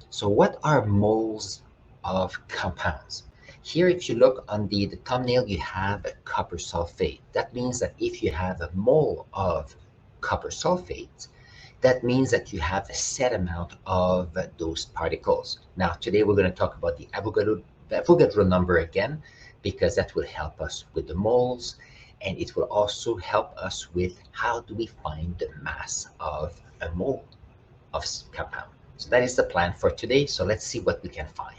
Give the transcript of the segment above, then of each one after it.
So what are moles of compounds? Here, if you look on the thumbnail, you have a copper sulfate. That means that if you have a mole of copper sulfate, that means that you have a set amount of those particles. Now, today we're going to talk about the Avogadro number again, because that will help us with the moles, and it will also help us with how do we find the mass of a mole of compound. So that is the plan for today. So let's see what we can find.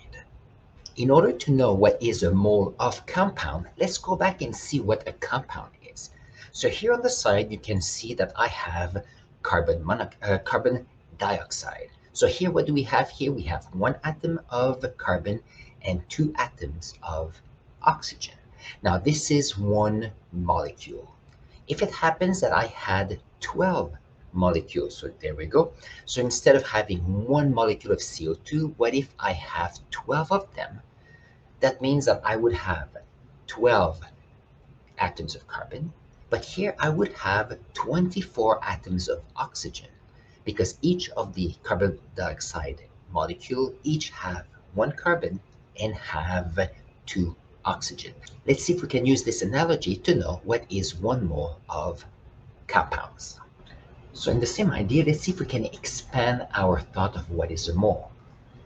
In order to know what is a mole of compound, let's go back and see what a compound is. So here on the side, you can see that I have carbon dioxide. So here, what do we have here? We have one atom of carbon and two atoms of oxygen. Now, this is one molecule. If it happens that I had 12 molecules, so there we go. So instead of having one molecule of CO2, what if I have 12 of them? That means that I would have 12 atoms of carbon, but here I would have 24 atoms of oxygen, because each of the carbon dioxide molecule each have one carbon and have two oxygen. Let's see if we can use this analogy to know what is one mole of compounds. So in the same idea, let's see if we can expand our thought of what is a mole.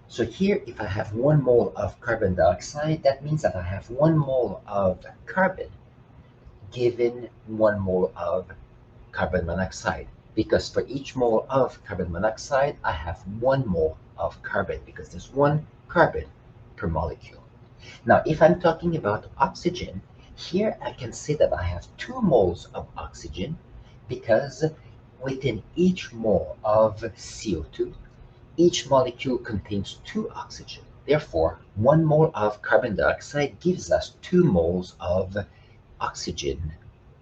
So here, if I have 1 mole of carbon dioxide, that means that I have 1 mole of carbon given 1 mole of carbon monoxide. Because for each mole of carbon monoxide, I have 1 mole of carbon, because there's 1 carbon per molecule. Now, if I'm talking about oxygen, here I can say that I have 2 moles of oxygen, because within each mole of CO2, each molecule contains 2 oxygen. Therefore, 1 mole of carbon dioxide gives us 2 moles of oxygen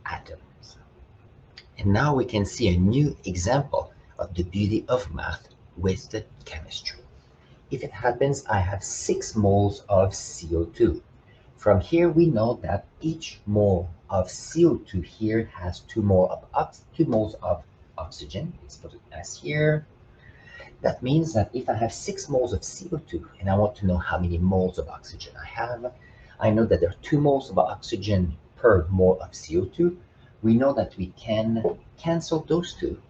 atoms. And now we can see a new example of the beauty of math with the chemistry. If it happens I have 6 moles of CO2. From here we know that each mole of CO2 here has 2 moles of oxygen. Let's put it as here. That means that if I have 6 moles of CO2 and I want to know how many moles of oxygen I have, I know that there are 2 moles of oxygen per mole of CO2. We know that we can cancel those two.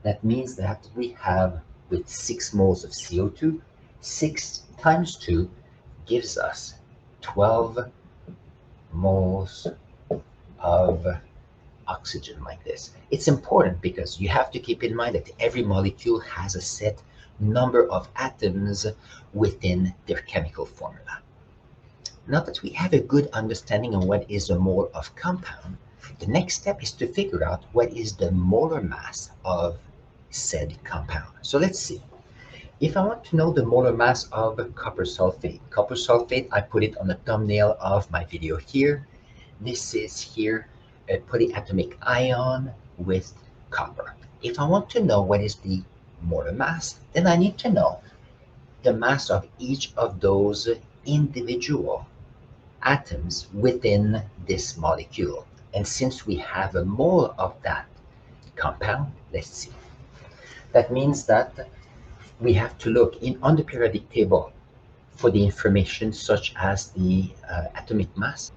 That means that we have, with 6 moles of CO2, 6 times 2 gives us 12 moles of oxygen like this. It's important because you have to keep in mind that every molecule has a set number of atoms within their chemical formula. Now that we have a good understanding of what is a mole of compound, the next step is to figure out what is the molar mass of said compound. So let's see. If I want to know the molar mass of copper sulfate, I put it on the thumbnail of my video here. This is here a polyatomic ion with copper. If I want to know what is the molar mass, then I need to know the mass of each of those individual atoms within this molecule. And since we have a mole of that compound, let's see. That means that we have to look on the periodic table for the information such as the atomic mass.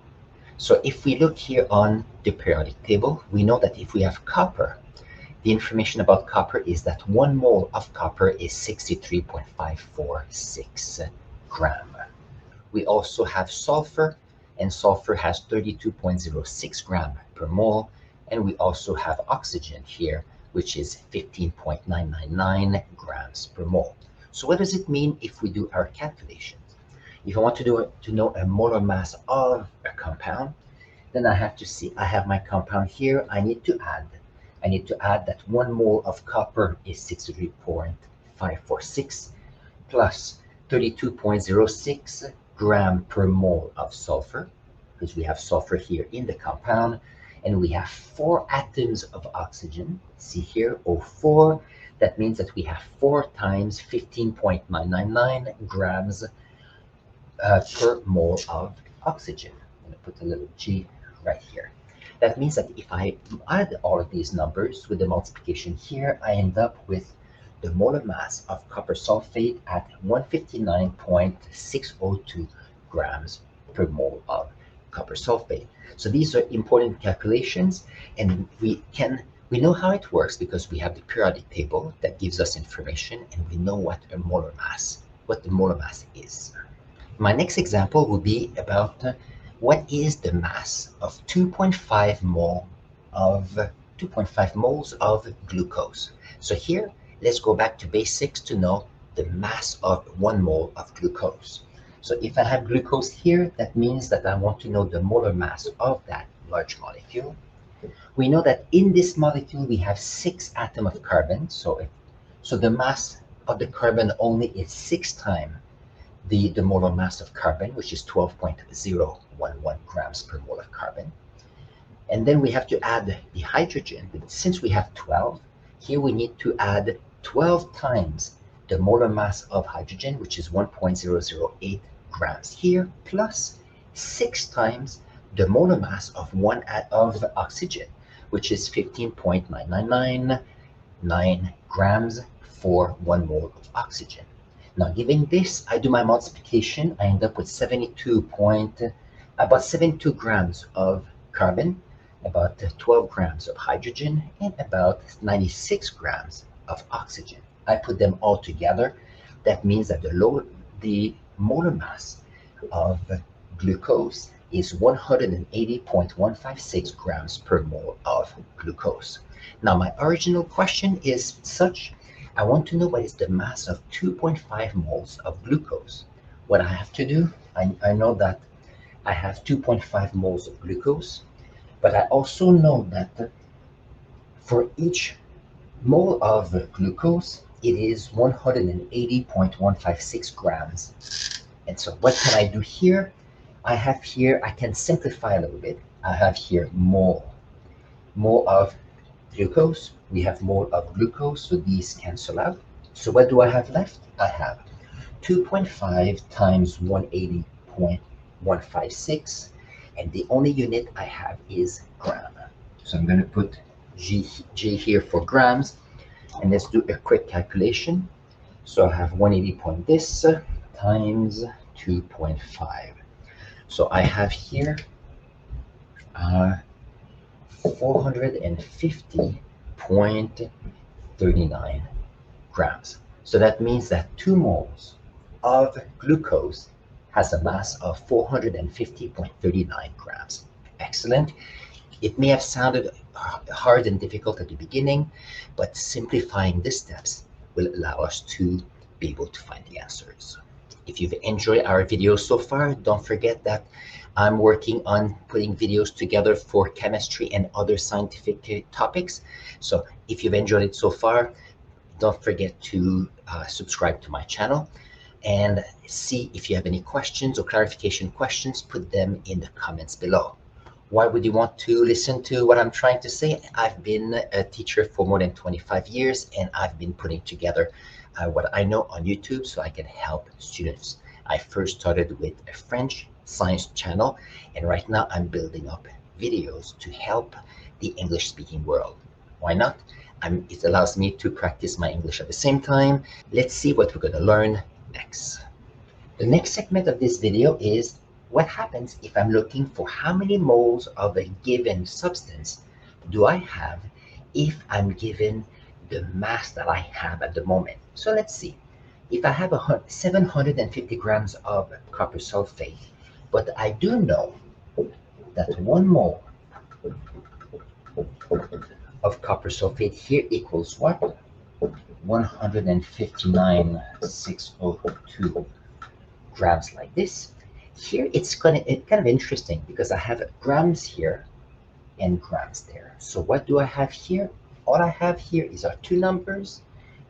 So if we look here on the periodic table, we know that if we have copper, the information about copper is that 1 mole of copper is 63.546 gram. We also have sulfur, and sulfur has 32.06 gram per mole, and we also have oxygen here, which is 15.999 grams per mole. So what does it mean if we do our calculations? If I want to know a molar mass of a compound, then I have to see, I have my compound here. I need to add that 1 mole of copper is 63.546 plus 32.06 gram per mole of sulfur, because we have sulfur here in the compound, and we have 4 atoms of oxygen. See here, O4. That means that we have 4 times 15.999 grams per mole of oxygen. I'm going to put a little G right here. That means that if I add all of these numbers with the multiplication here, I end up with the molar mass of copper sulfate at 159.602 grams per mole of copper sulfate. So these are important calculations, and we know how it works because we have the periodic table that gives us information, and we know what the molar mass is. My next example will be about what is the mass of 2.5 moles of glucose. So here, let's go back to basics to know the mass of 1 mole of glucose. So if I have glucose here, that means that I want to know the molar mass of that large molecule. We know that in this molecule we have 6 atoms of carbon, so the mass of the carbon only is 6 times the molar mass of carbon, which is 12.011 grams per mole of carbon. And then we have to add the hydrogen. Since we have 12, here we need to add 12 times the molar mass of hydrogen, which is 1.008 grams here, plus 6 times the molar mass of oxygen, which is 15.9999 grams for 1 mole of oxygen. Now, given this, I do my multiplication. I end up with about 72 grams of carbon, about 12 grams of hydrogen, and about 96 grams of oxygen. I put them all together. That means that the molar mass of glucose is 180.156 grams per mole of glucose. Now, my original question is such: I want to know what is the mass of 2.5 moles of glucose. What I have to do, I know that I have 2.5 moles of glucose, but I also know that for each mole of glucose, it is 180.156 grams. And so what can I do here? I can simplify a little bit. I have here mole of glucose. We have mole of glucose, so these cancel out. So what do I have left? I have 2.5 times 180.156, and the only unit I have is gram. So I'm going to put G here for grams, and let's do a quick calculation. So I have 180 this times 2.5. So I have here 450.39 grams. So that means that 2 moles of glucose has a mass of 450.39 grams. Excellent. It may have sounded hard and difficult at the beginning, but simplifying the steps will allow us to be able to find the answers. If you've enjoyed our videos so far, don't forget that I'm working on putting videos together for chemistry and other scientific topics. So if you've enjoyed it so far, don't forget to subscribe to my channel, and see if you have any questions or clarification questions, put them in the comments below. Why would you want to listen to what I'm trying to say? I've been a teacher for more than 25 years, and I've been putting together what I know on YouTube so I can help students. I first started with a French science channel, and right now I'm building up videos to help the English-speaking world. Why not? It allows me to practice my English at the same time. Let's see what we're going to learn next. The next segment of this video is what happens if I'm looking for how many moles of a given substance do I have if I'm given the mass that I have at the moment. So let's see. If I have 750 grams of copper sulfate, but I do know that 1 mole of copper sulfate here equals what? 159,602 grams, like this. Here it's kind of interesting because I have grams here and grams there. So what do I have here? All I have here is our 2 numbers,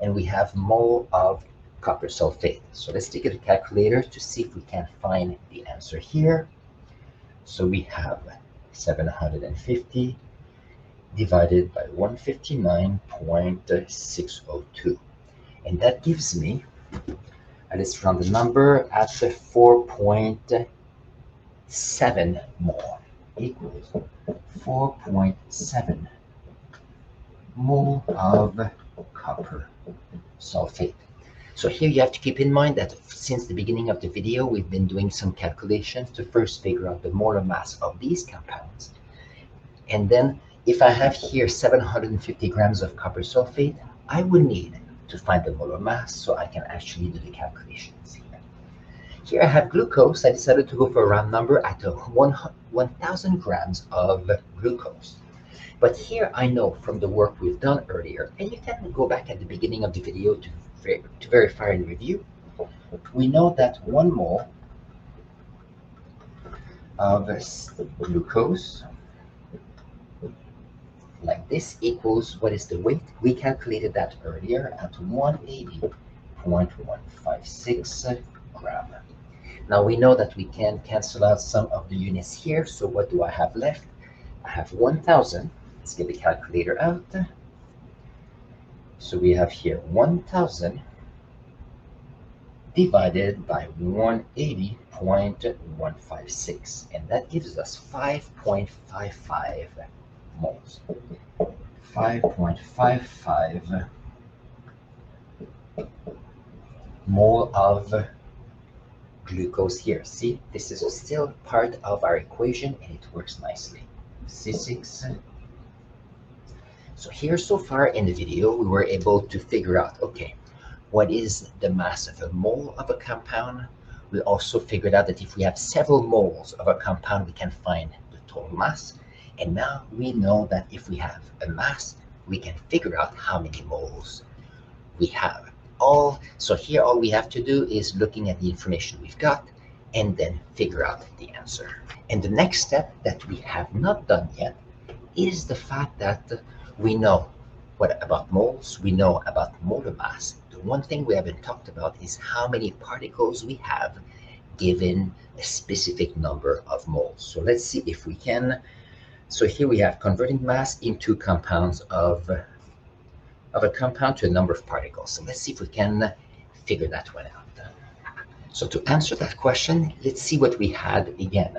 and we have mole of copper sulfate. So let's take a calculator to see if we can find the answer here. So we have 750 divided by 159.602. And that gives me, let's round the number, at 4.7 mole, equals 4.7 mole of copper sulfate. So here you have to keep in mind that since the beginning of the video, we've been doing some calculations to first figure out the molar mass of these compounds. And then if I have here 750 grams of copper sulfate, I would need to find the molar mass so I can actually do the calculations here. Here I have glucose. I decided to go for a round number at 1,000 grams of glucose. But here I know from the work we've done earlier, and you can go back at the beginning of the video to verify and review, we know that 1 mole of glucose like this equals, what is the weight? We calculated that earlier at 180.156 gram. Now we know that we can cancel out some of the units here, so what do I have left? I have 1,000. Let's get the calculator out. So we have here 1,000 divided by 180.156, and that gives us 5.55 moles. 5.55 mole of glucose here. See, this is still part of our equation and it works nicely. C6. So here so far in the video, we were able to figure out, okay, what is the mass of a mole of a compound? We also figured out that if we have several moles of a compound, we can find the total mass. And now we know that if we have a mass, we can figure out how many moles we have. So here all we have to do is looking at the information we've got and then figure out the answer. And the next step that we have not done yet is the fact that we know what about moles, we know about molar mass. The one thing we haven't talked about is how many particles we have given a specific number of moles. So let's see if we can. So here we have converting mass into compounds of a compound to a number of particles. So let's see if we can figure that one out. So to answer that question, let's see what we had again.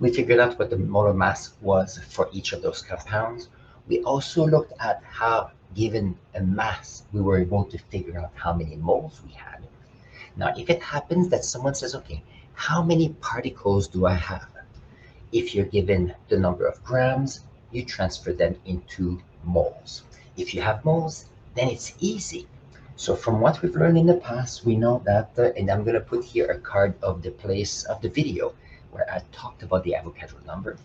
We figured out what the molar mass was for each of those compounds. We also looked at how, given a mass, we were able to figure out how many moles we had. Now, if it happens that someone says, okay, how many particles do I have? If you're given the number of grams, you transfer them into moles. If you have moles, then it's easy. So from what we've learned in the past, we know that, and I'm going to put here a card of the place of the video where I talked about the Avogadro number.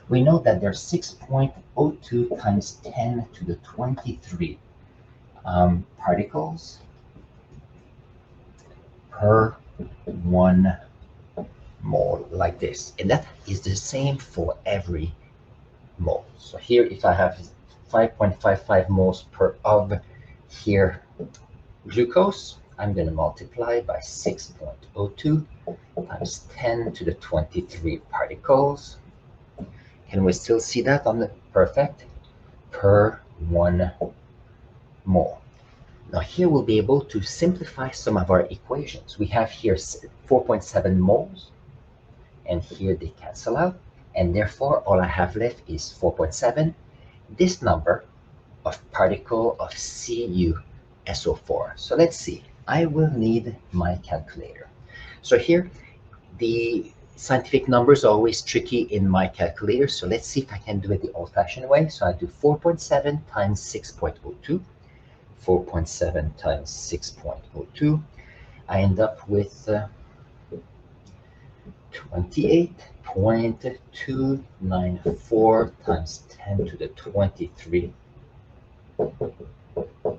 We know that there's 6.02 times 10 to the 23 particles per 1 mole, like this. And that is the same for every mole. So here, if I have 5.55 moles per of here glucose, I'm going to multiply by 6.02 times 10 to the 23 particles. Can we still see that on the perfect? Per 1 mole. Now here we'll be able to simplify some of our equations. We have here 4.7 moles, and here they cancel out, and therefore all I have left is 4.7. This number of particle of CuSO4. So let's see. I will need my calculator. So here, the scientific numbers are always tricky in my calculator. So let's see if I can do it the old-fashioned way. So I do 4.7 times 6.02. 4.7 times 6.02. I end up with 28.294 times 10 to the 23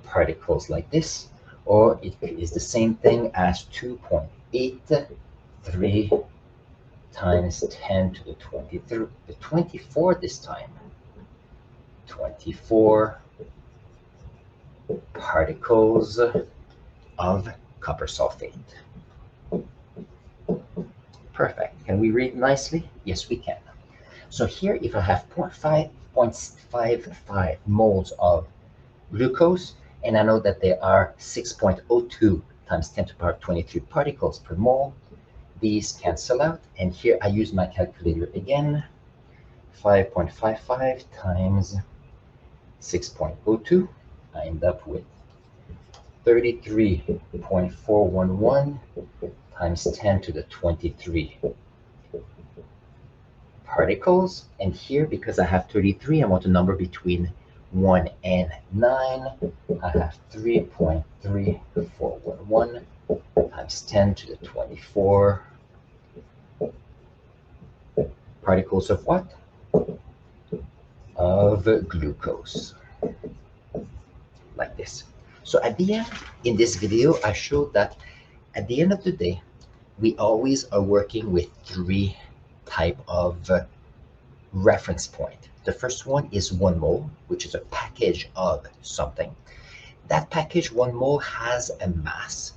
particles, like this, or it is the same thing as 2.83 times 10 to the 24 this time. 24 particles of copper sulfate. Perfect. Can we read nicely? Yes, we can. So here, if I have 0.55 moles of glucose, and I know that there are 6.02 times 10 to the power 23 particles per mole, these cancel out, and here I use my calculator again. 5.55 times 6.02, I end up with 33.411 times 10 to the 23 particles. And here, because I have 33, I want a number between 1 and 9. I have 3.3411 times 10 to the 24 particles of what? Of glucose, like this. So at the end, in this video, I showed that at the end of the day, we always are working with three type of reference point. The first one is 1 mole, which is a package of something. That package 1 mole has a mass,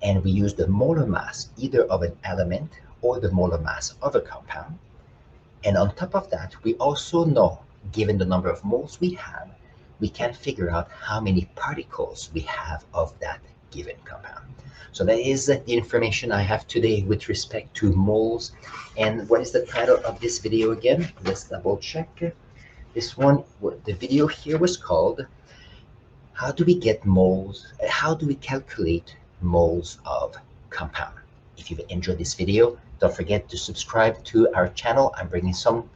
and we use the molar mass either of an element or the molar mass of a compound. And on top of that, we also know, given the number of moles we have, we can figure out how many particles we have of that given compound. So that is the information I have today with respect to moles. And what is the title of this video again? Let's double check. This one, the video here was called, how do we get moles? How do we calculate moles of compound? If you've enjoyed this video, don't forget to subscribe to our channel. I'm bringing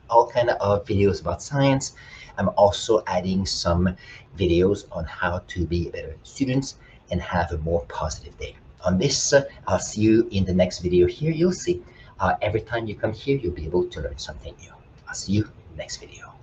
all kind of videos about science. I'm also adding some videos on how to be better students and have a more positive day. On this, I'll see you in the next video here. You'll see every time you come here, you'll be able to learn something new. I'll see you in the next video.